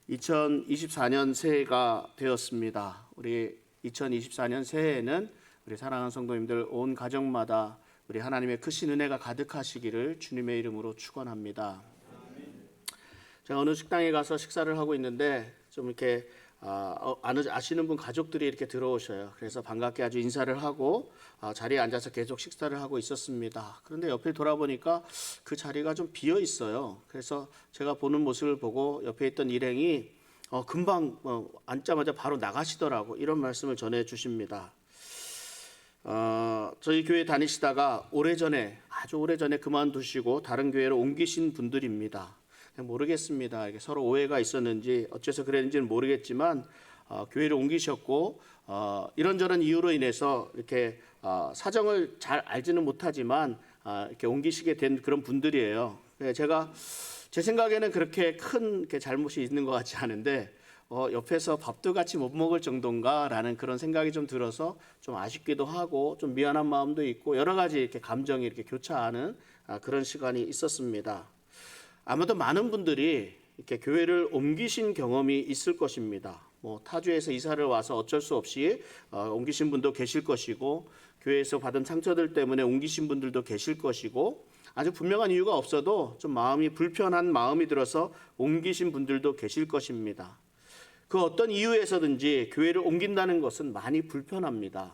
2024년 새해가 되었습니다. 우리 2024년 새해에는 우리 사랑하는 성도님들 온 가정마다 우리 하나님의 크신 은혜가 가득하시기를 주님의 이름으로 축원합니다. 제가 어느 식당에 가서 식사를 하고 있는데 좀 이렇게 아시는 분 가족들이 이렇게 들어오셔요. 그래서 반갑게 아주 인사를 하고 자리에 앉아서 계속 식사를 하고 있었습니다. 그런데 옆에 돌아보니까 그 자리가 좀 비어 있어요. 그래서 제가 보는 모습을 보고 옆에 있던 일행이 금방 앉자마자 바로 나가시더라고, 이런 말씀을 전해 주십니다. 저희 교회 다니시다가 아주 오래전에 그만두시고 다른 교회로 옮기신 분들입니다. 모르겠습니다. 이게 서로 오해가 있었는지 어째서 그랬는지는 모르겠지만 교회를 옮기셨고 이런저런 이유로 인해서 이렇게 사정을 잘 알지는 못하지만 이렇게 옮기시게 된 그런 분들이에요. 제가 제 생각에는 그렇게 큰 잘못이 있는 것 같지 않은데 옆에서 밥도 같이 못 먹을 정도인가라는 그런 생각이 좀 들어서 좀 아쉽기도 하고 좀 미안한 마음도 있고 여러 가지 이렇게 감정이 이렇게 교차하는 그런 시간이 있었습니다. 아마도 많은 분들이 이렇게 교회를 옮기신 경험이 있을 것입니다. 타주에서 이사를 와서 어쩔 수 없이 옮기신 분도 계실 것이고, 교회에서 받은 상처들 때문에 옮기신 분들도 계실 것이고, 아주 분명한 이유가 없어도 좀 마음이 불편한 마음이 들어서 옮기신 분들도 계실 것입니다. 그 어떤 이유에서든지 교회를 옮긴다는 것은 많이 불편합니다.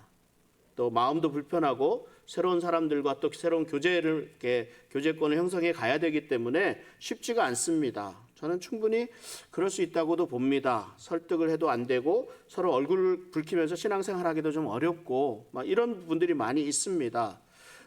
또 마음도 불편하고 새로운 사람들과 또 새로운 교제권을 형성해 가야 되기 때문에 쉽지가 않습니다. 저는 충분히 그럴 수 있다고도 봅니다. 설득을 해도 안 되고 서로 얼굴을 붉히면서 신앙생활하기도 좀 어렵고 이런 분들이 많이 있습니다.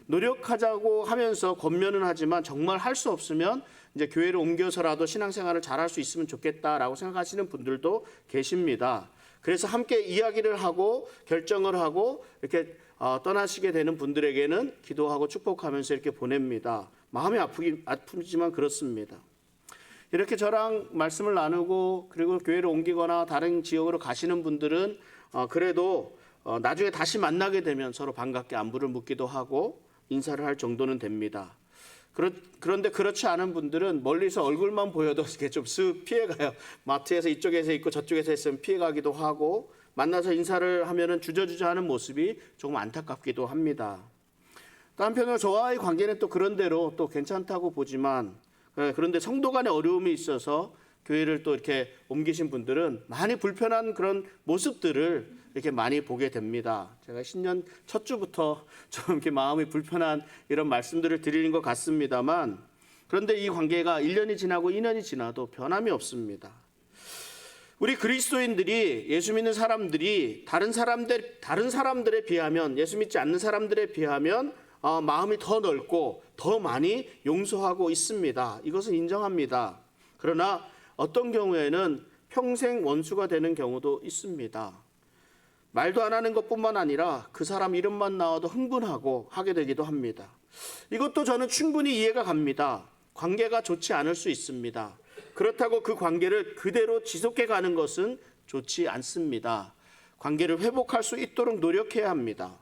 노력하자고 하면서 권면은 하지만 정말 할 수 없으면 이제 교회를 옮겨서라도 신앙생활을 잘할 수 있으면 좋겠다라고 생각하시는 분들도 계십니다. 그래서 함께 이야기를 하고 결정을 하고 이렇게 떠나시게 되는 분들에게는 기도하고 축복하면서 이렇게 보냅니다. 마음이 아프지만 그렇습니다. 이렇게 저랑 말씀을 나누고 그리고 교회를 옮기거나 다른 지역으로 가시는 분들은 그래도 나중에 다시 만나게 되면 서로 반갑게 안부를 묻기도 하고 인사를 할 정도는 됩니다. 그런데 그렇지 않은 분들은 멀리서 얼굴만 보여도 이렇게 좀 쓱 피해가요. 마트에서 이쪽에서 있고 저쪽에서 있으면 피해가기도 하고, 만나서 인사를 하면은 주저주저 하는 모습이 조금 안타깝기도 합니다. 또 한편으로 저와의 관계는 또 그런대로 또 괜찮다고 보지만, 그런데 성도 간의 어려움이 있어서 교회를 또 이렇게 옮기신 분들은 많이 불편한 그런 모습들을 이렇게 많이 보게 됩니다. 제가 신년 첫 주부터 좀 이렇게 마음이 불편한 이런 말씀들을 드리는 것 같습니다만, 그런데 이 관계가 1년이 지나고 2년이 지나도 변함이 없습니다. 우리 그리스도인들이, 예수 믿는 사람들이 다른 사람들에 비하면, 예수 믿지 않는 사람들에 비하면 마음이 더 넓고 더 많이 용서하고 있습니다. 이것은 인정합니다. 그러나 어떤 경우에는 평생 원수가 되는 경우도 있습니다. 말도 안 하는 것뿐만 아니라 그 사람 이름만 나와도 흥분하고 하게 되기도 합니다. 이것도 저는 충분히 이해가 갑니다. 관계가 좋지 않을 수 있습니다. 그렇다고 그 관계를 그대로 지속해 가는 것은 좋지 않습니다. 관계를 회복할 수 있도록 노력해야 합니다.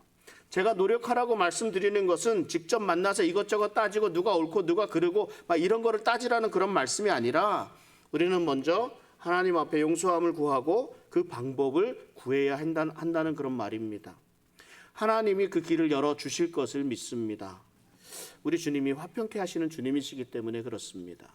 제가 노력하라고 말씀드리는 것은 직접 만나서 이것저것 따지고 누가 옳고 누가 그르고 이런 거를 따지라는 그런 말씀이 아니라, 우리는 먼저 하나님 앞에 용서함을 구하고 그 방법을 구해야 한다는 그런 말입니다. 하나님이 그 길을 열어주실 것을 믿습니다. 우리 주님이 화평케 하시는 주님이시기 때문에 그렇습니다.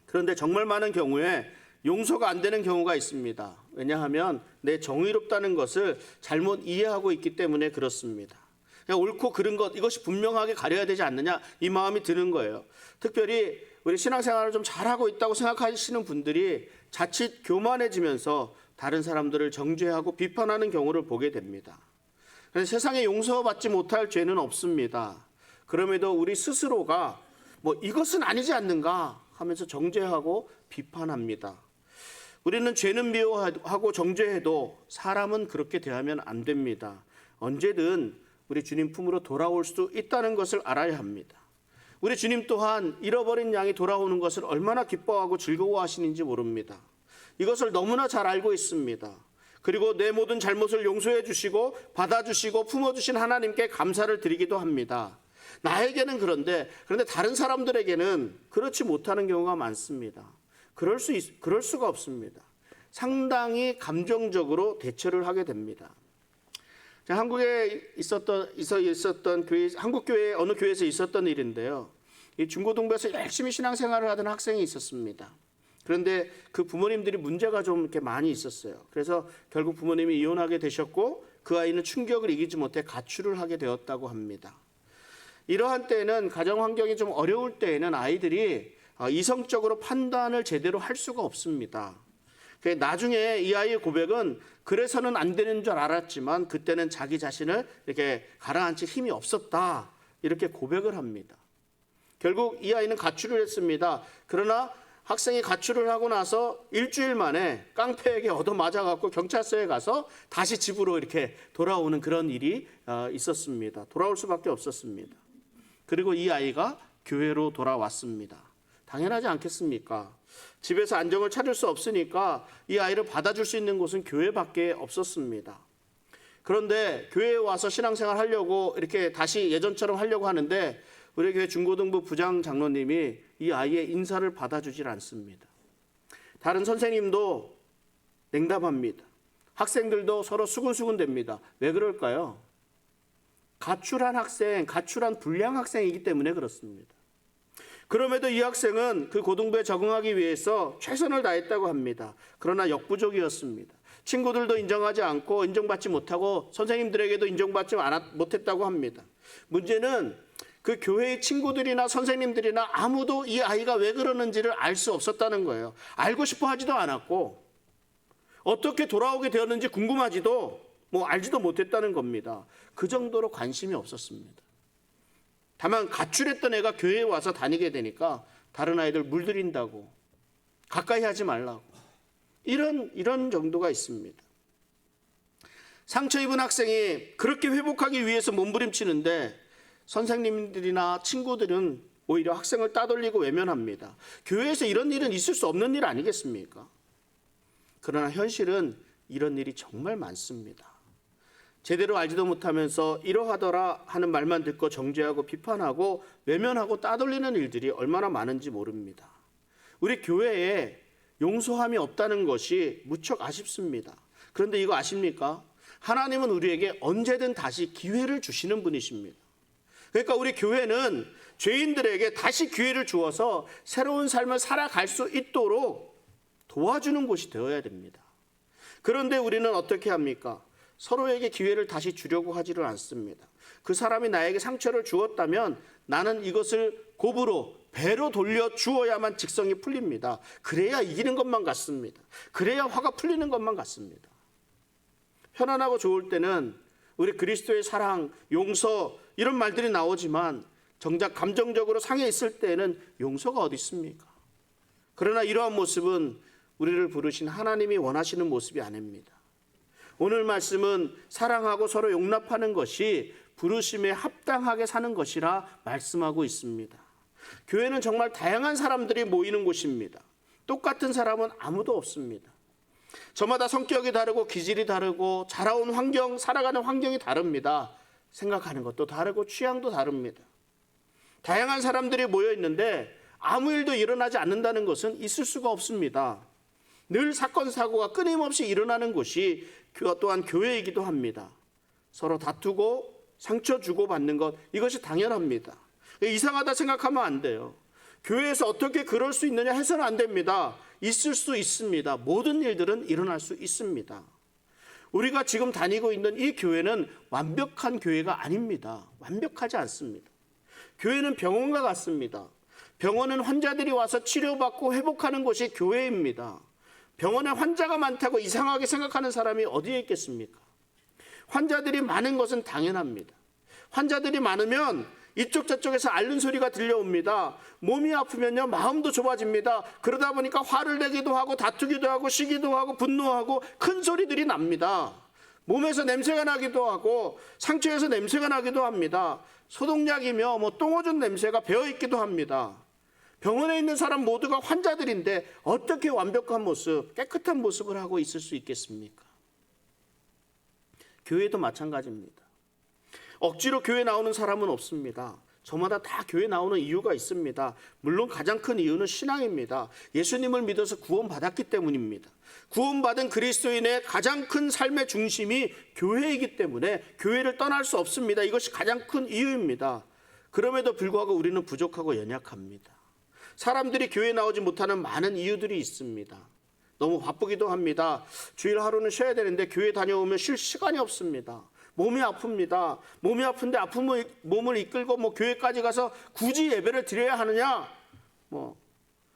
그런데 정말 많은 경우에 용서가 안 되는 경우가 있습니다. 왜냐하면 내 정의롭다는 것을 잘못 이해하고 있기 때문에 그렇습니다. 그냥 옳고 그른 것, 이것이 분명하게 가려야 되지 않느냐, 이 마음이 드는 거예요. 특별히 우리 신앙생활을 좀 잘하고 있다고 생각하시는 분들이 자칫 교만해지면서 다른 사람들을 정죄하고 비판하는 경우를 보게 됩니다. 그래서 세상에 용서받지 못할 죄는 없습니다. 그럼에도 우리 스스로가 이것은 아니지 않는가 하면서 정죄하고 비판합니다. 우리는 죄는 미워하고 정죄해도 사람은 그렇게 대하면 안 됩니다. 언제든 우리 주님 품으로 돌아올 수도 있다는 것을 알아야 합니다. 우리 주님 또한 잃어버린 양이 돌아오는 것을 얼마나 기뻐하고 즐거워하시는지 모릅니다. 이것을 너무나 잘 알고 있습니다. 그리고 내 모든 잘못을 용서해 주시고 받아주시고 품어주신 하나님께 감사를 드리기도 합니다. 나에게는 그런데 다른 사람들에게는 그렇지 못하는 경우가 많습니다. 그럴 수가 없습니다. 상당히 감정적으로 대처를 하게 됩니다. 한국에 있었던 교회, 한국 교회 어느 교회에서 있었던 일인데요. 이 중고등부에서 열심히 신앙생활을 하던 학생이 있었습니다. 그런데 그 부모님들이 문제가 좀 이렇게 많이 있었어요. 그래서 결국 부모님이 이혼하게 되셨고 그 아이는 충격을 이기지 못해 가출을 하게 되었다고 합니다. 이러한 때에는 가정 환경이 좀 어려울 때에는 아이들이 이성적으로 판단을 제대로 할 수가 없습니다. 나중에 이 아이의 고백은 그래서는 안 되는 줄 알았지만 그때는 자기 자신을 이렇게 가라앉힐 힘이 없었다, 이렇게 고백을 합니다. 결국 이 아이는 가출을 했습니다. 그러나 학생이 가출을 하고 나서 일주일 만에 깡패에게 얻어맞아갖고 경찰서에 가서 다시 집으로 이렇게 돌아오는 그런 일이 있었습니다. 돌아올 수밖에 없었습니다. 그리고 이 아이가 교회로 돌아왔습니다. 당연하지 않겠습니까? 집에서 안정을 찾을 수 없으니까 이 아이를 받아줄 수 있는 곳은 교회밖에 없었습니다. 그런데 교회에 와서 신앙생활 하려고 이렇게 다시 예전처럼 하려고 하는데 우리 교회 중고등부 부장 장로님이 이 아이의 인사를 받아주질 않습니다. 다른 선생님도 냉담합니다. 학생들도 서로 수근수근 됩니다. 왜 그럴까요? 가출한 학생, 가출한 불량 학생이기 때문에 그렇습니다. 그럼에도 이 학생은 그 고등부에 적응하기 위해서 최선을 다했다고 합니다. 그러나 역부족이었습니다. 친구들도 인정하지 않고 인정받지 못하고 선생님들에게도 인정받지 못했다고 합니다. 문제는 그 교회의 친구들이나 선생님들이나 아무도 이 아이가 왜 그러는지를 알 수 없었다는 거예요. 알고 싶어 하지도 않았고 어떻게 돌아오게 되었는지 궁금하지도 알지도 못했다는 겁니다. 그 정도로 관심이 없었습니다. 다만 가출했던 애가 교회에 와서 다니게 되니까 다른 아이들 물들인다고, 가까이 하지 말라고, 이런 정도가 있습니다. 상처 입은 학생이 그렇게 회복하기 위해서 몸부림치는데 선생님들이나 친구들은 오히려 학생을 따돌리고 외면합니다. 교회에서 이런 일은 있을 수 없는 일 아니겠습니까? 그러나 현실은 이런 일이 정말 많습니다. 제대로 알지도 못하면서 이러하더라 하는 말만 듣고 정죄하고 비판하고 외면하고 따돌리는 일들이 얼마나 많은지 모릅니다. 우리 교회에 용서함이 없다는 것이 무척 아쉽습니다. 그런데 이거 아십니까? 하나님은 우리에게 언제든 다시 기회를 주시는 분이십니다. 그러니까 우리 교회는 죄인들에게 다시 기회를 주어서 새로운 삶을 살아갈 수 있도록 도와주는 곳이 되어야 됩니다. 그런데 우리는 어떻게 합니까? 서로에게 기회를 다시 주려고 하지를 않습니다. 그 사람이 나에게 상처를 주었다면 나는 이것을 곱으로 배로 돌려 주어야만 직성이 풀립니다. 그래야 이기는 것만 같습니다. 그래야 화가 풀리는 것만 같습니다. 편안하고 좋을 때는 우리 그리스도의 사랑, 용서 이런 말들이 나오지만 정작 감정적으로 상해 있을 때는 용서가 어디 있습니까? 그러나 이러한 모습은 우리를 부르신 하나님이 원하시는 모습이 아닙니다. 오늘 말씀은 사랑하고 서로 용납하는 것이 부르심에 합당하게 사는 것이라 말씀하고 있습니다. 교회는 정말 다양한 사람들이 모이는 곳입니다. 똑같은 사람은 아무도 없습니다. 저마다 성격이 다르고 기질이 다르고 자라온 환경, 살아가는 환경이 다릅니다. 생각하는 것도 다르고 취향도 다릅니다. 다양한 사람들이 모여 있는데 아무 일도 일어나지 않는다는 것은 있을 수가 없습니다. 늘 사건 사고가 끊임없이 일어나는 곳이 또한 교회이기도 합니다. 서로 다투고 상처 주고받는 것, 이것이 당연합니다. 이상하다 생각하면 안 돼요. 교회에서 어떻게 그럴 수 있느냐 해서는 안 됩니다. 있을 수 있습니다. 모든 일들은 일어날 수 있습니다. 우리가 지금 다니고 있는 이 교회는 완벽한 교회가 아닙니다. 완벽하지 않습니다. 교회는 병원과 같습니다. 병원은 환자들이 와서 치료받고 회복하는 곳이 교회입니다. 병원에 환자가 많다고 이상하게 생각하는 사람이 어디에 있겠습니까? 환자들이 많은 것은 당연합니다. 환자들이 많으면 이쪽 저쪽에서 앓는 소리가 들려옵니다. 몸이 아프면요 마음도 좁아집니다. 그러다 보니까 화를 내기도 하고 다투기도 하고 시기도 하고 분노하고 큰 소리들이 납니다. 몸에서 냄새가 나기도 하고 상처에서 냄새가 나기도 합니다. 소독약이며 똥오줌 냄새가 배어있기도 합니다. 병원에 있는 사람 모두가 환자들인데 어떻게 완벽한 모습, 깨끗한 모습을 하고 있을 수 있겠습니까? 교회도 마찬가지입니다. 억지로 교회 나오는 사람은 없습니다. 저마다 다 교회 나오는 이유가 있습니다. 물론 가장 큰 이유는 신앙입니다. 예수님을 믿어서 구원받았기 때문입니다. 구원받은 그리스도인의 가장 큰 삶의 중심이 교회이기 때문에 교회를 떠날 수 없습니다. 이것이 가장 큰 이유입니다. 그럼에도 불구하고 우리는 부족하고 연약합니다. 사람들이 교회에 나오지 못하는 많은 이유들이 있습니다. 너무 바쁘기도 합니다. 주일 하루는 쉬어야 되는데 교회 다녀오면 쉴 시간이 없습니다. 몸이 아픕니다. 몸이 아픈데 아픈 몸을 이끌고 교회까지 가서 굳이 예배를 드려야 하느냐?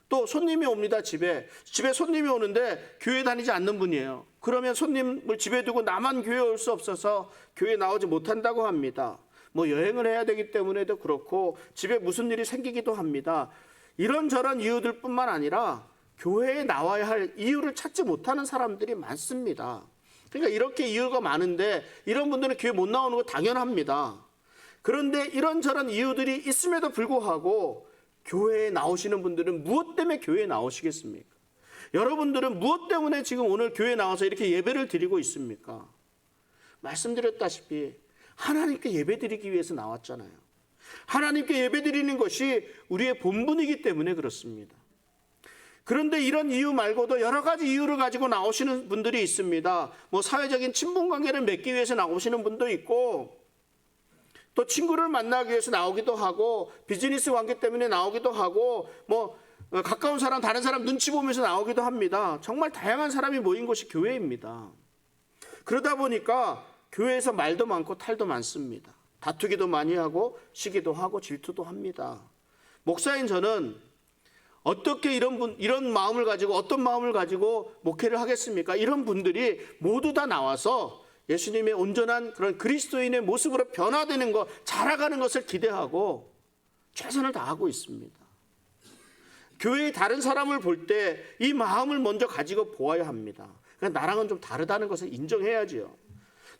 또 손님이 옵니다. 집에 손님이 오는데 교회 다니지 않는 분이에요. 그러면 손님을 집에 두고 나만 교회 올 수 없어서 교회 나오지 못한다고 합니다. 여행을 해야 되기 때문에도 그렇고 집에 무슨 일이 생기기도 합니다. 이런저런 이유들뿐만 아니라 교회에 나와야 할 이유를 찾지 못하는 사람들이 많습니다. 그러니까 이렇게 이유가 많은데 이런 분들은 교회 못 나오는 거 당연합니다. 그런데 이런저런 이유들이 있음에도 불구하고 교회에 나오시는 분들은 무엇 때문에 교회에 나오시겠습니까? 여러분들은 무엇 때문에 지금 오늘 교회에 나와서 이렇게 예배를 드리고 있습니까? 말씀드렸다시피 하나님께 예배드리기 위해서 나왔잖아요. 하나님께 예배드리는 것이 우리의 본분이기 때문에 그렇습니다. 그런데 이런 이유 말고도 여러 가지 이유를 가지고 나오시는 분들이 있습니다. 사회적인 친분관계를 맺기 위해서 나오시는 분도 있고, 또 친구를 만나기 위해서 나오기도 하고, 비즈니스 관계 때문에 나오기도 하고, 가까운 사람 다른 사람 눈치 보면서 나오기도 합니다. 정말 다양한 사람이 모인 곳이 교회입니다. 그러다 보니까 교회에서 말도 많고 탈도 많습니다. 다투기도 많이 하고 시기도 하고 질투도 합니다. 목사인 저는 어떻게 이런 마음을 가지고 어떤 마음을 가지고 목회를 하겠습니까? 이런 분들이 모두 다 나와서 예수님의 온전한 그런 그리스도인의 모습으로 변화되는 것, 자라가는 것을 기대하고 최선을 다하고 있습니다. 교회의 다른 사람을 볼 때 이 마음을 먼저 가지고 보아야 합니다. 그러니까 나랑은 좀 다르다는 것을 인정해야지요.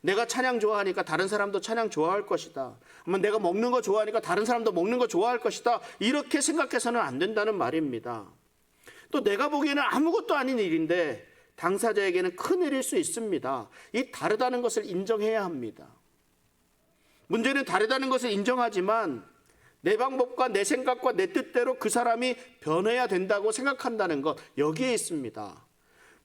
내가 찬양 좋아하니까 다른 사람도 찬양 좋아할 것이다. 내가 먹는 거 좋아하니까 다른 사람도 먹는 거 좋아할 것이다. 이렇게 생각해서는 안 된다는 말입니다. 또 내가 보기에는 아무것도 아닌 일인데 당사자에게는 큰 일일 수 있습니다. 이 다르다는 것을 인정해야 합니다. 문제는 다르다는 것을 인정하지만 내 방법과 내 생각과 내 뜻대로 그 사람이 변해야 된다고 생각한다는 것, 여기에 있습니다.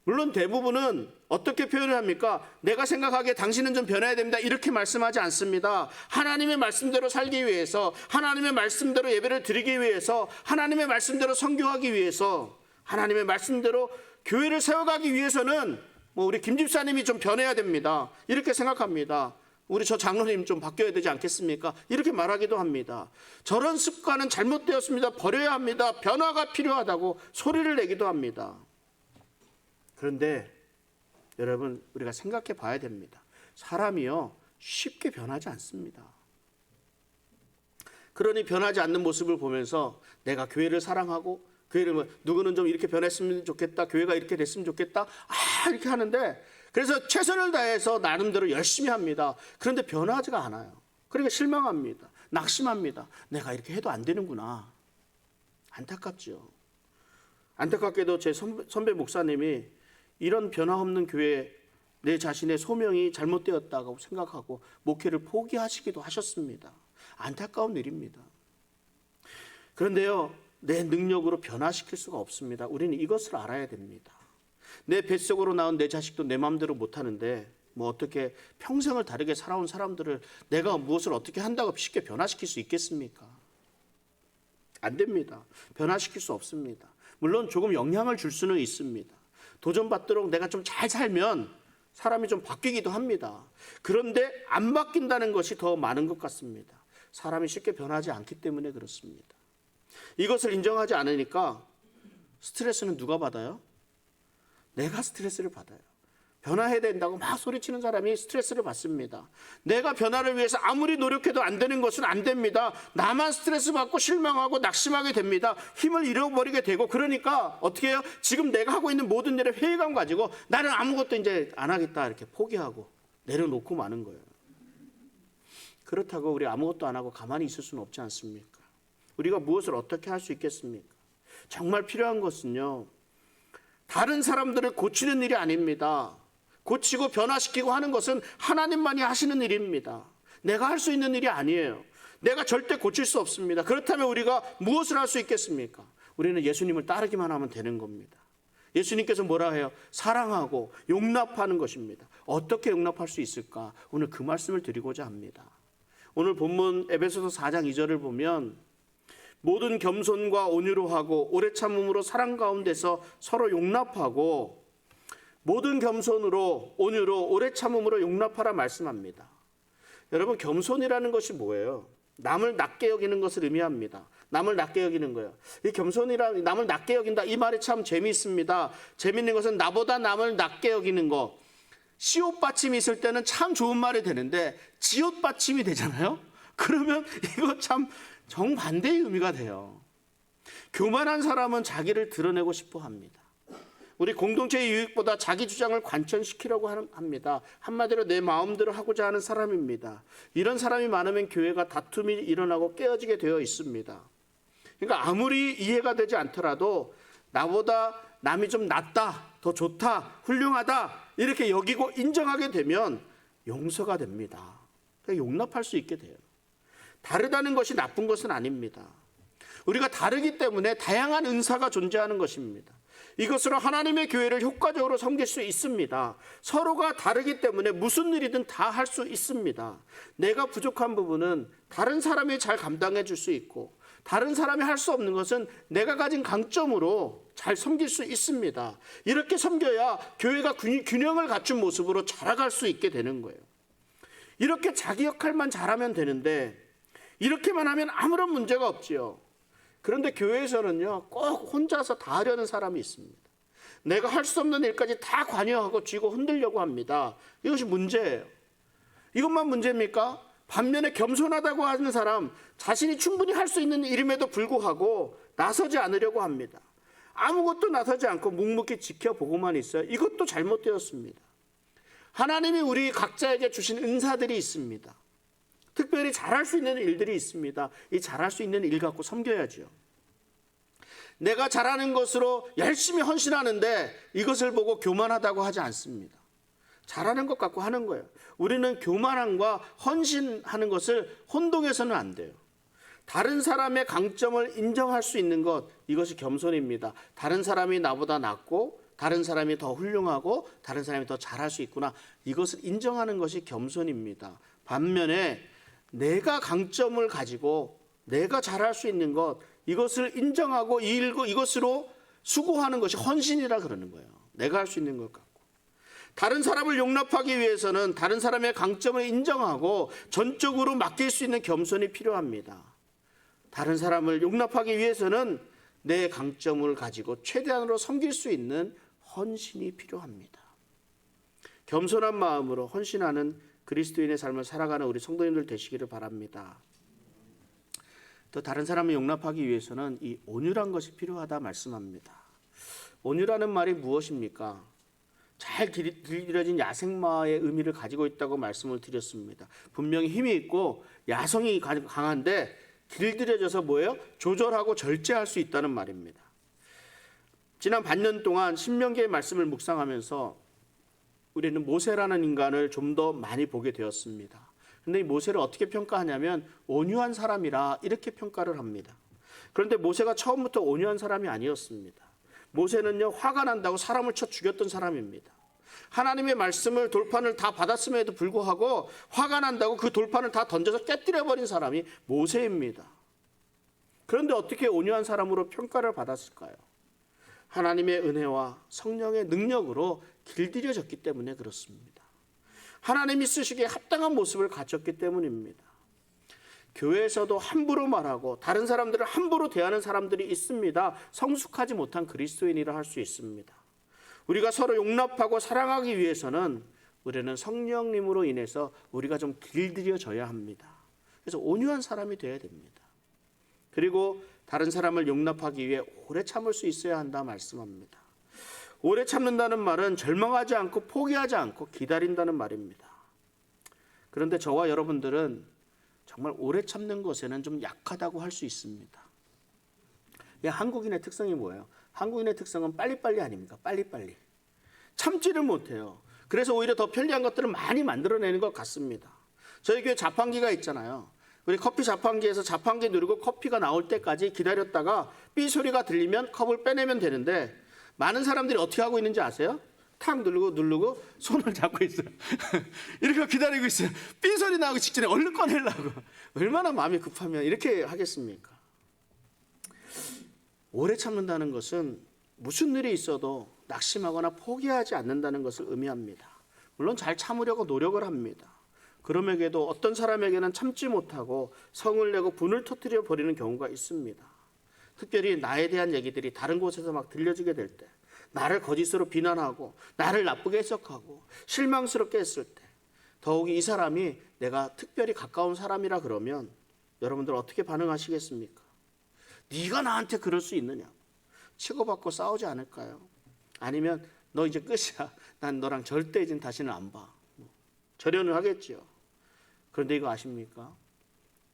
물론 대부분은 어떻게 표현을 합니까? 내가 생각하기에 당신은 좀 변해야 됩니다. 이렇게 말씀하지 않습니다. 하나님의 말씀대로 살기 위해서, 하나님의 말씀대로 예배를 드리기 위해서, 하나님의 말씀대로 선교하기 위해서, 하나님의 말씀대로 교회를 세워가기 위해서는 우리 김 집사님이 좀 변해야 됩니다. 이렇게 생각합니다. 우리 저 장로님 좀 바뀌어야 되지 않겠습니까? 이렇게 말하기도 합니다. 저런 습관은 잘못되었습니다. 버려야 합니다. 변화가 필요하다고 소리를 내기도 합니다. 그런데 여러분, 우리가 생각해 봐야 됩니다. 사람이요, 쉽게 변하지 않습니다. 그러니 변하지 않는 모습을 보면서 내가 교회를 사랑하고, 교회를 누구는 좀 이렇게 변했으면 좋겠다, 교회가 이렇게 됐으면 좋겠다, 이렇게 하는데, 그래서 최선을 다해서 나름대로 열심히 합니다. 그런데 변하지가 않아요. 그러니까 실망합니다. 낙심합니다. 내가 이렇게 해도 안 되는구나. 안타깝죠. 안타깝게도 제 선배 목사님이 이런 변화 없는 교회에 내 자신의 소명이 잘못되었다고 생각하고 목회를 포기하시기도 하셨습니다. 안타까운 일입니다. 그런데요, 내 능력으로 변화시킬 수가 없습니다. 우리는 이것을 알아야 됩니다. 내 뱃속으로 나온 내 자식도 내 마음대로 못하는데 어떻게 평생을 다르게 살아온 사람들을 내가 무엇을 어떻게 한다고 쉽게 변화시킬 수 있겠습니까? 안 됩니다. 변화시킬 수 없습니다. 물론 조금 영향을 줄 수는 있습니다. 도전받도록 내가 좀 잘 살면 사람이 좀 바뀌기도 합니다. 그런데 안 바뀐다는 것이 더 많은 것 같습니다. 사람이 쉽게 변하지 않기 때문에 그렇습니다. 이것을 인정하지 않으니까 스트레스는 누가 받아요? 내가 스트레스를 받아요. 변화해야 된다고 막 소리치는 사람이 스트레스를 받습니다. 내가 변화를 위해서 아무리 노력해도 안 되는 것은 안 됩니다. 나만 스트레스 받고 실망하고 낙심하게 됩니다. 힘을 잃어버리게 되고, 그러니까 어떻게 해요? 지금 내가 하고 있는 모든 일에 회의감 가지고 나는 아무것도 이제 안 하겠다 이렇게 포기하고 내려놓고 마는 거예요. 그렇다고 우리 아무것도 안 하고 가만히 있을 수는 없지 않습니까? 우리가 무엇을 어떻게 할 수 있겠습니까? 정말 필요한 것은요, 다른 사람들을 고치는 일이 아닙니다. 고치고 변화시키고 하는 것은 하나님만이 하시는 일입니다. 내가 할 수 있는 일이 아니에요. 내가 절대 고칠 수 없습니다. 그렇다면 우리가 무엇을 할 수 있겠습니까? 우리는 예수님을 따르기만 하면 되는 겁니다. 예수님께서 뭐라 해요? 사랑하고 용납하는 것입니다. 어떻게 용납할 수 있을까? 오늘 그 말씀을 드리고자 합니다. 오늘 본문 에베소서 4장 2절을 보면 모든 겸손과 온유로 하고 오래 참음으로 사랑 가운데서 서로 용납하고 모든 겸손으로 온유로 오래 참음으로 용납하라 말씀합니다. 여러분, 겸손이라는 것이 뭐예요? 남을 낮게 여기는 것을 의미합니다. 남을 낮게 여기는 거예요. 이 겸손이라 남을 낮게 여긴다, 이 말이 참 재미있습니다. 재미있는 것은 나보다 남을 낮게 여기는 거. 시옷 받침이 있을 때는 참 좋은 말이 되는데 지옷 받침이 되잖아요. 그러면 이거 참 정반대의 의미가 돼요. 교만한 사람은 자기를 드러내고 싶어 합니다. 우리 공동체의 유익보다 자기 주장을 관철시키려고 합니다. 한마디로 내 마음대로 하고자 하는 사람입니다. 이런 사람이 많으면 교회가 다툼이 일어나고 깨어지게 되어 있습니다. 그러니까 아무리 이해가 되지 않더라도 나보다 남이 좀 낫다, 더 좋다, 훌륭하다 이렇게 여기고 인정하게 되면 용서가 됩니다. 용납할 수 있게 돼요. 다르다는 것이 나쁜 것은 아닙니다. 우리가 다르기 때문에 다양한 은사가 존재하는 것입니다. 이것으로 하나님의 교회를 효과적으로 섬길 수 있습니다. 서로가 다르기 때문에 무슨 일이든 다 할 수 있습니다. 내가 부족한 부분은 다른 사람이 잘 감당해 줄 수 있고 다른 사람이 할 수 없는 것은 내가 가진 강점으로 잘 섬길 수 있습니다. 이렇게 섬겨야 교회가 균형을 갖춘 모습으로 자라갈 수 있게 되는 거예요. 이렇게 자기 역할만 잘하면 되는데 이렇게만 하면 아무런 문제가 없지요. 그런데 교회에서는요, 꼭 혼자서 다 하려는 사람이 있습니다. 내가 할 수 없는 일까지 다 관여하고 쥐고 흔들려고 합니다. 이것이 문제예요. 이것만 문제입니까? 반면에 겸손하다고 하는 사람, 자신이 충분히 할 수 있는 일임에도 불구하고 나서지 않으려고 합니다. 아무것도 나서지 않고 묵묵히 지켜보고만 있어요. 이것도 잘못되었습니다. 하나님이 우리 각자에게 주신 은사들이 있습니다. 특별히 잘할 수 있는 일들이 있습니다. 이 잘할 수 있는 일 갖고 섬겨야죠. 내가 잘하는 것으로 열심히 헌신하는데 이것을 보고 교만하다고 하지 않습니다. 잘하는 것 갖고 하는 거예요. 우리는 교만함과 헌신하는 것을 혼동해서는 안 돼요. 다른 사람의 강점을 인정할 수 있는 것, 이것이 겸손입니다. 다른 사람이 나보다 낫고 다른 사람이 더 훌륭하고 다른 사람이 더 잘할 수 있구나, 이것을 인정하는 것이 겸손입니다. 반면에 내가 강점을 가지고 내가 잘할 수 있는 것, 이것을 인정하고 이것으로 수고하는 것이 헌신이라 그러는 거예요. 내가 할 수 있는 것 갖고. 다른 사람을 용납하기 위해서는 다른 사람의 강점을 인정하고 전적으로 맡길 수 있는 겸손이 필요합니다. 다른 사람을 용납하기 위해서는 내 강점을 가지고 최대한으로 섬길 수 있는 헌신이 필요합니다. 겸손한 마음으로 헌신하는 그리스도인의 삶을 살아가는 우리 성도님들 되시기를 바랍니다. 또 다른 사람을 용납하기 위해서는 이 온유란 것이 필요하다 말씀합니다. 온유라는 말이 무엇입니까? 잘 길들여진 야생마의 의미를 가지고 있다고 말씀을 드렸습니다. 분명히 힘이 있고 야성이 강한데 길들여져서 뭐예요? 조절하고 절제할 수 있다는 말입니다. 지난 반년 동안 신명기의 말씀을 묵상하면서 우리는 모세라는 인간을 좀 더 많이 보게 되었습니다. 그런데 이 모세를 어떻게 평가하냐면 온유한 사람이라 이렇게 평가를 합니다. 그런데 모세가 처음부터 온유한 사람이 아니었습니다. 모세는요, 화가 난다고 사람을 쳐 죽였던 사람입니다. 하나님의 말씀을 돌판을 다 받았음에도 불구하고 화가 난다고 그 돌판을 다 던져서 깨뜨려버린 사람이 모세입니다. 그런데 어떻게 온유한 사람으로 평가를 받았을까요? 하나님의 은혜와 성령의 능력으로 길들여졌기 때문에 그렇습니다. 하나님이 쓰시기에 합당한 모습을 갖췄기 때문입니다. 교회에서도 함부로 말하고 다른 사람들을 함부로 대하는 사람들이 있습니다. 성숙하지 못한 그리스도인이라 할 수 있습니다. 우리가 서로 용납하고 사랑하기 위해서는 우리는 성령님으로 인해서 우리가 좀 길들여져야 합니다. 그래서 온유한 사람이 되어야 됩니다. 그리고 다른 사람을 용납하기 위해 오래 참을 수 있어야 한다 말씀합니다. 오래 참는다는 말은 절망하지 않고 포기하지 않고 기다린다는 말입니다. 그런데 저와 여러분들은 정말 오래 참는 것에는 좀 약하다고 할 수 있습니다. 한국인의 특성이 뭐예요? 한국인의 특성은 빨리빨리 아닙니까? 빨리빨리. 참지를 못해요. 그래서 오히려 더 편리한 것들을 많이 만들어내는 것 같습니다. 저희 교회 자판기가 있잖아요. 우리 커피 자판기에서 자판기 누르고 커피가 나올 때까지 기다렸다가 삐 소리가 들리면 컵을 빼내면 되는데, 많은 사람들이 어떻게 하고 있는지 아세요? 탁 누르고 손을 잡고 있어요. 이렇게 기다리고 있어요. 삐 소리 나오기 직전에 얼른 꺼내려고. 얼마나 마음이 급하면 이렇게 하겠습니까? 오래 참는다는 것은 무슨 일이 있어도 낙심하거나 포기하지 않는다는 것을 의미합니다. 물론 잘 참으려고 노력을 합니다. 그럼에도 어떤 사람에게는 참지 못하고 성을 내고 분을 터뜨려 버리는 경우가 있습니다. 특별히 나에 대한 얘기들이 다른 곳에서 막 들려지게 될 때, 나를 거짓으로 비난하고 나를 나쁘게 해석하고 실망스럽게 했을 때, 더욱이 이 사람이 내가 특별히 가까운 사람이라 그러면 여러분들 어떻게 반응하시겠습니까? 네가 나한테 그럴 수 있느냐? 치고받고 싸우지 않을까요? 아니면 너 이제 끝이야, 난 너랑 절대 이제 다시는 안 봐, 절연을 하겠지요. 그런데 이거 아십니까?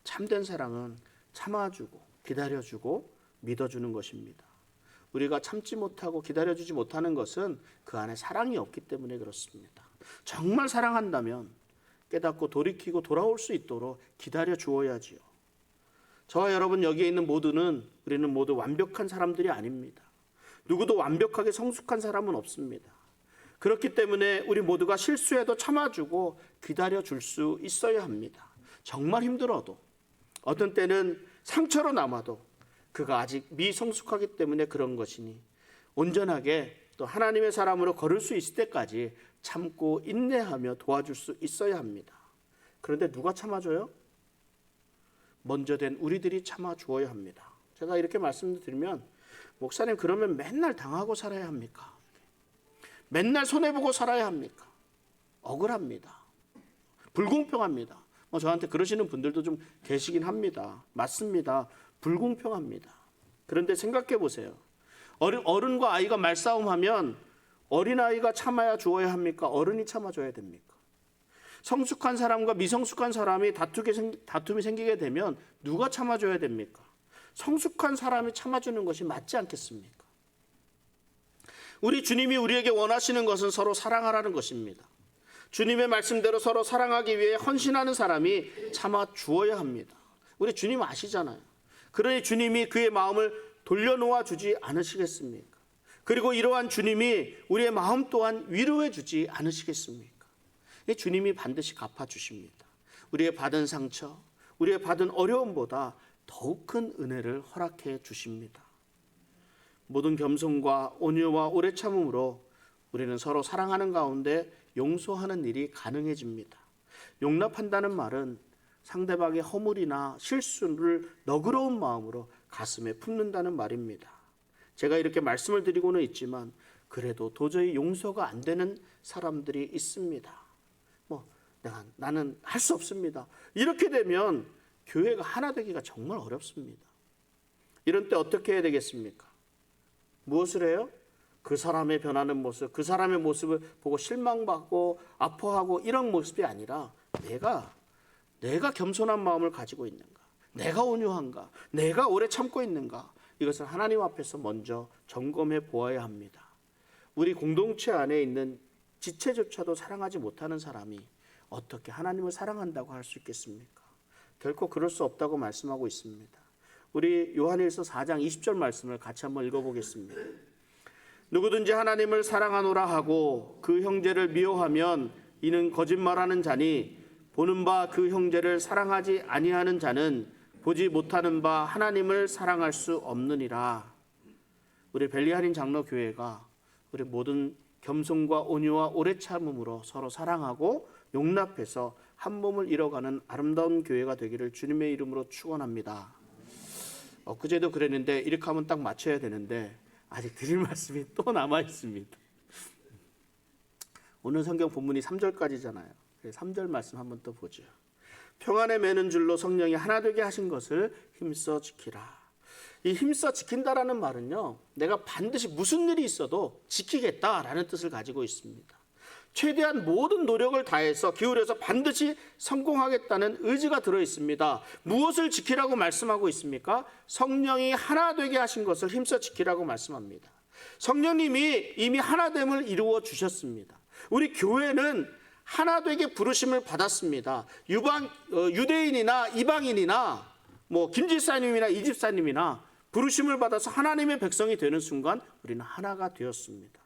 참된 사랑은 참아주고 기다려주고 믿어주는 것입니다. 우리가 참지 못하고 기다려주지 못하는 것은 그 안에 사랑이 없기 때문에 그렇습니다. 정말 사랑한다면 깨닫고 돌이키고 돌아올 수 있도록 기다려 주어야지요. 저와 여러분 여기에 있는 모두는, 우리는 모두 완벽한 사람들이 아닙니다. 누구도 완벽하게 성숙한 사람은 없습니다. 그렇기 때문에 우리 모두가 실수해도 참아주고 기다려줄 수 있어야 합니다. 정말 힘들어도, 어떤 때는 상처로 남아도 그가 아직 미성숙하기 때문에 그런 것이니 온전하게 또 하나님의 사람으로 걸을 수 있을 때까지 참고 인내하며 도와줄 수 있어야 합니다. 그런데 누가 참아줘요? 먼저 된 우리들이 참아주어야 합니다. 제가 이렇게 말씀드리면, 목사님 그러면 맨날 당하고 살아야 합니까? 맨날 손해보고 살아야 합니까? 억울합니다. 불공평합니다. 저한테 그러시는 분들도 좀 계시긴 합니다. 맞습니다. 불공평합니다. 그런데 생각해 보세요. 어른과 아이가 말싸움하면 어린아이가 참아야 주어야 합니까? 어른이 참아줘야 됩니까? 성숙한 사람과 미성숙한 사람이 다툼이 생기게 되면 누가 참아줘야 됩니까? 성숙한 사람이 참아주는 것이 맞지 않겠습니까? 우리 주님이 우리에게 원하시는 것은 서로 사랑하라는 것입니다. 주님의 말씀대로 서로 사랑하기 위해 헌신하는 사람이 참아 주어야 합니다. 우리 주님 아시잖아요. 그러니 주님이 그의 마음을 돌려놓아 주지 않으시겠습니까? 그리고 이러한 주님이 우리의 마음 또한 위로해 주지 않으시겠습니까? 주님이 반드시 갚아주십니다. 우리의 받은 상처, 우리의 받은 어려움보다 더욱 큰 은혜를 허락해 주십니다. 모든 겸손과 온유와 오래 참음으로 우리는 서로 사랑하는 가운데 용서하는 일이 가능해집니다. 용납한다는 말은 상대방의 허물이나 실수를 너그러운 마음으로 가슴에 품는다는 말입니다. 제가 이렇게 말씀을 드리고는 있지만 그래도 도저히 용서가 안 되는 사람들이 있습니다. 나는 할 수 없습니다. 이렇게 되면 교회가 하나 되기가 정말 어렵습니다. 이런 때 어떻게 해야 되겠습니까? 무엇을 해요? 그 사람의 변하는 모습, 그 사람의 모습을 보고 실망받고 아파하고 이런 모습이 아니라 내가 겸손한 마음을 가지고 있는가? 내가 온유한가? 내가 오래 참고 있는가? 이것을 하나님 앞에서 먼저 점검해 보아야 합니다. 우리 공동체 안에 있는 지체조차도 사랑하지 못하는 사람이 어떻게 하나님을 사랑한다고 할 수 있겠습니까? 결코 그럴 수 없다고 말씀하고 있습니다. 우리 요한일서 4장 20절 말씀을 같이 한번 읽어보겠습니다. 누구든지 하나님을 사랑하노라 하고 그 형제를 미워하면 이는 거짓말하는 자니 보는 바 그 형제를 사랑하지 아니하는 자는 보지 못하는 바 하나님을 사랑할 수 없느니라. 우리 벨리한인 장로교회가 우리 모든 겸손과 온유와 오래 참음으로 서로 사랑하고 용납해서 한 몸을 이뤄가는 아름다운 교회가 되기를 주님의 이름으로 축원합니다. 엊그제도 그랬는데 이렇게 하면 딱 맞춰야 되는데 아직 드릴 말씀이 또 남아 있습니다. 오늘 성경 본문이 3절까지잖아요. 3절 말씀 한번 또 보죠. 평안에 매는 줄로 성령이 하나 되게 하신 것을 힘써 지키라. 이 힘써 지킨다라는 말은요, 내가 반드시 무슨 일이 있어도 지키겠다라는 뜻을 가지고 있습니다. 최대한 모든 노력을 다해서 기울여서 반드시 성공하겠다는 의지가 들어 있습니다. 무엇을 지키라고 말씀하고 있습니까? 성령이 하나 되게 하신 것을 힘써 지키라고 말씀합니다. 성령님이 이미 하나됨을 이루어 주셨습니다. 우리 교회는 하나 되게 부르심을 받았습니다. 유대인이나 이방인이나 뭐 김집사님이나 이집사님이나 부르심을 받아서 하나님의 백성이 되는 순간 우리는 하나가 되었습니다.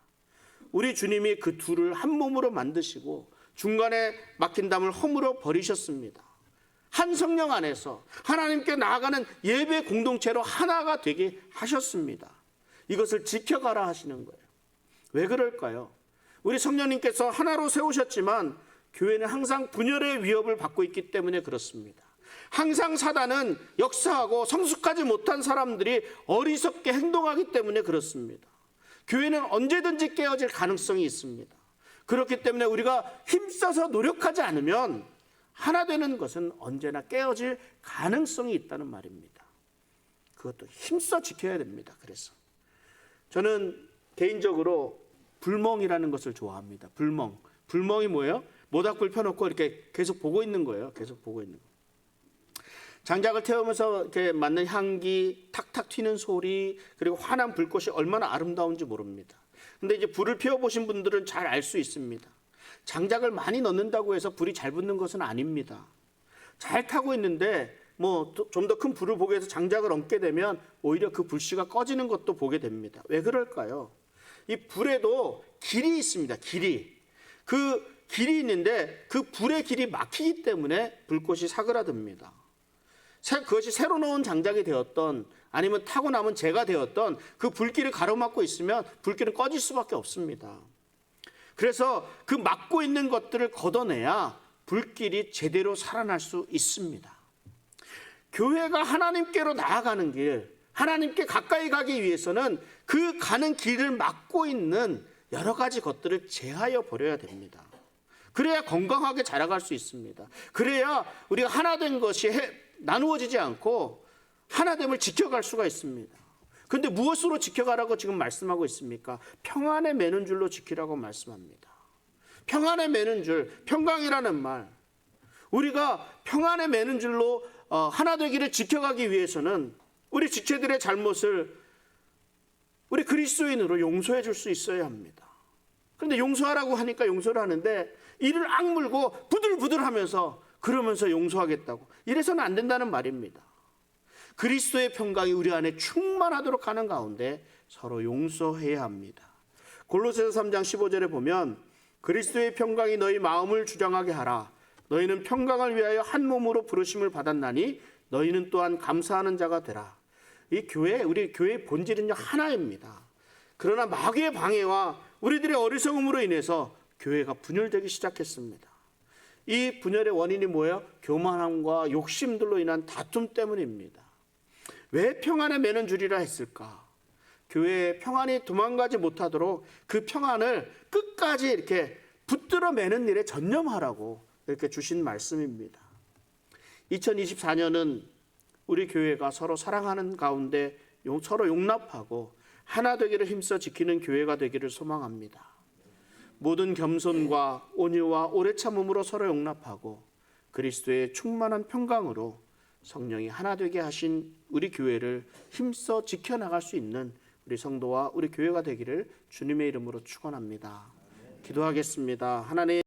우리 주님이 그 둘을 한 몸으로 만드시고 중간에 막힌 담을 허물어 버리셨습니다. 한 성령 안에서 하나님께 나아가는 예배 공동체로 하나가 되게 하셨습니다. 이것을 지켜가라 하시는 거예요. 왜 그럴까요? 우리 성령님께서 하나로 세우셨지만 교회는 항상 분열의 위협을 받고 있기 때문에 그렇습니다. 항상 사단은 역사하고 성숙하지 못한 사람들이 어리석게 행동하기 때문에 그렇습니다. 교회는 언제든지 깨어질 가능성이 있습니다. 그렇기 때문에 우리가 힘써서 노력하지 않으면 하나 되는 것은 언제나 깨어질 가능성이 있다는 말입니다. 그것도 힘써 지켜야 됩니다. 그래서 저는 개인적으로 불멍이라는 것을 좋아합니다. 불멍이 뭐예요? 모닥불 펴놓고 이렇게 계속 보고 있는 거예요. 계속 보고 있는 거. 장작을 태우면서 이렇게 맡는 향기, 탁탁 튀는 소리, 그리고 환한 불꽃이 얼마나 아름다운지 모릅니다. 근데 이제 불을 피워보신 분들은 잘 알 수 있습니다. 장작을 많이 넣는다고 해서 불이 잘 붙는 것은 아닙니다. 잘 타고 있는데 뭐 좀 더 큰 불을 보기 위해서 장작을 얹게 되면 오히려 그 불씨가 꺼지는 것도 보게 됩니다. 왜 그럴까요? 이 불에도 길이 있습니다. 그 길이 있는데 그 불의 길이 막히기 때문에 불꽃이 사그라듭니다. 그것이 새로 넣은 장작이 되었던 아니면 타고 남은 재가 되었던 그 불길을 가로막고 있으면 불길은 꺼질 수밖에 없습니다. 그래서 그 막고 있는 것들을 걷어내야 불길이 제대로 살아날 수 있습니다. 교회가 하나님께로 나아가는 길, 하나님께 가까이 가기 위해서는 그 가는 길을 막고 있는 여러 가지 것들을 제하여 버려야 됩니다. 그래야 건강하게 자라갈 수 있습니다. 그래야 우리가 하나 된 것이 나누어지지 않고 하나됨을 지켜갈 수가 있습니다. 그런데 무엇으로 지켜가라고 지금 말씀하고 있습니까? 평안에 매는 줄로 지키라고 말씀합니다. 평안에 매는 줄, 평강이라는 말. 우리가 평안에 매는 줄로 하나 되기를 지켜가기 위해서는 우리 지체들의 잘못을 우리 그리스도인으로 용서해 줄 수 있어야 합니다. 그런데 용서하라고 하니까 용서를 하는데 이를 악물고 부들부들하면서 그러면서 용서하겠다고 이래서는 안 된다는 말입니다. 그리스도의 평강이 우리 안에 충만하도록 하는 가운데 서로 용서해야 합니다. 골로새서 3장 15절에 보면 그리스도의 평강이 너희 마음을 주장하게 하라. 너희는 평강을 위하여 한 몸으로 부르심을 받았나니 너희는 또한 감사하는 자가 되라. 우리 교회의 본질은요 하나입니다. 그러나 마귀의 방해와 우리들의 어리석음으로 인해서 교회가 분열되기 시작했습니다. 이 분열의 원인이 뭐예요? 교만함과 욕심들로 인한 다툼 때문입니다. 왜 평안에 매는 줄이라 했을까? 교회에 평안이 도망가지 못하도록 그 평안을 끝까지 이렇게 붙들어 매는 일에 전념하라고 이렇게 주신 말씀입니다. 2024년은 우리 교회가 서로 사랑하는 가운데 서로 용납하고 하나 되기를 힘써 지키는 교회가 되기를 소망합니다. 모든 겸손과 온유와 오래 참음으로 서로 용납하고 그리스도의 충만한 평강으로 성령이 하나 되게 하신 우리 교회를 힘써 지켜나갈 수 있는 우리 성도와 우리 교회가 되기를 주님의 이름으로 축원합니다. 기도하겠습니다. 하나님